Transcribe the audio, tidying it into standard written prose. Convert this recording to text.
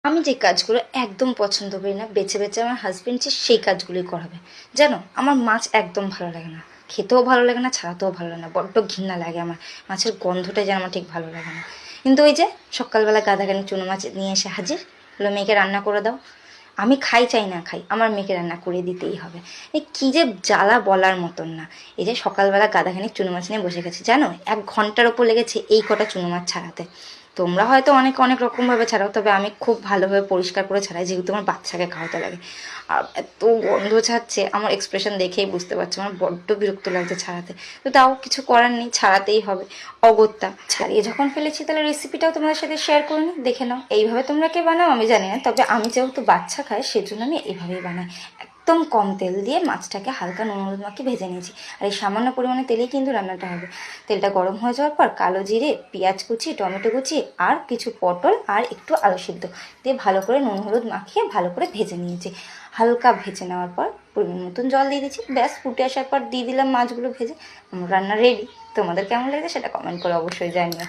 আমি যে কাজগুলো একদম পছন্দ করি না বেছে বেছে আমার হাজবেন্ড যে সেই কাজগুলোই করাবে। জানো, আমার মাছ একদম ভালো লাগে না, খেতেও ভালো লাগে না, ছাড়াতেও ভালো লাগে না, বড্ড ঘৃণা লাগে আমার। মাছের গন্ধটা যেন আমার ঠিক ভালো লাগে না। কিন্তু ওই যে সকালবেলা গাদাগানি চুনো মাছ নিয়ে এসে হাজির হলো, মেয়েকে রান্না করে দাও। আমি খাই চাই না খাই, আমার মেয়েকে রান্না করে দিতেই হবে। এই কী যে জ্বালা বলার মতন না। এই যে সকালবেলা গাদাখানিক চুনো মাছ নিয়ে বসে গেছে, জানো 1 ঘন্টার ওপর লেগেছে এই কটা চুনো মাছ ছাড়াতে। তোমরা হয়তো অনেক অনেক রকমভাবে ছাড়াও, তবে আমি খুব ভালোভাবে পরিষ্কার করে ছাড়াই, যেহেতু আমার বাচ্চাকে খাওয়াতে লাগে। আর এত গন্ধ ছাড়ছে, আমার এক্সপ্রেশন দেখেই বুঝতে পারছো আমার বড্ড বিরক্ত লাগছে ছাড়াতে। তো তাও কিছু করার নেই, ছাড়াতেই হবে। অগত্যা ছাড়িয়ে যখন ফেলেছি, তাহলে রেসিপিটাও তোমাদের সাথে শেয়ার করে নিই, দেখে নাও। এইভাবে তোমরা কে বানাও আমি জানি না, তবে আমি যেহেতু বাচ্চা খাই সেজন্য আমি এইভাবেই বানাই। একদম কম তেল দিয়ে মাছটাকে হালকা নুন হলুদ মাখিয়ে ভেজে নিয়েছি। আর এই সামান্য পরিমাণে তেলেই কিন্তু রান্নাটা হবে। তেলটা গরম হয়ে যাওয়ার পর কালো জিরে, পেঁয়াজ কুচি, টমেটো কুচি আর কিছু পটল আর একটু আলু সিদ্ধ দিয়ে ভালো করে নুন হলুদ মাখিয়ে ভালো করে ভেজে নিয়েছি। হালকা ভেজে নেওয়ার পর পরিমাণ মতন জল দিয়ে দিচ্ছি, ব্যাস ফুটে আসার পর দিয়ে দিলাম মাছগুলো ভেজে। আমার রান্না রেডি। তোমাদের কেমন লেগেছে সেটা কমেন্ট করে অবশ্যই জানিও।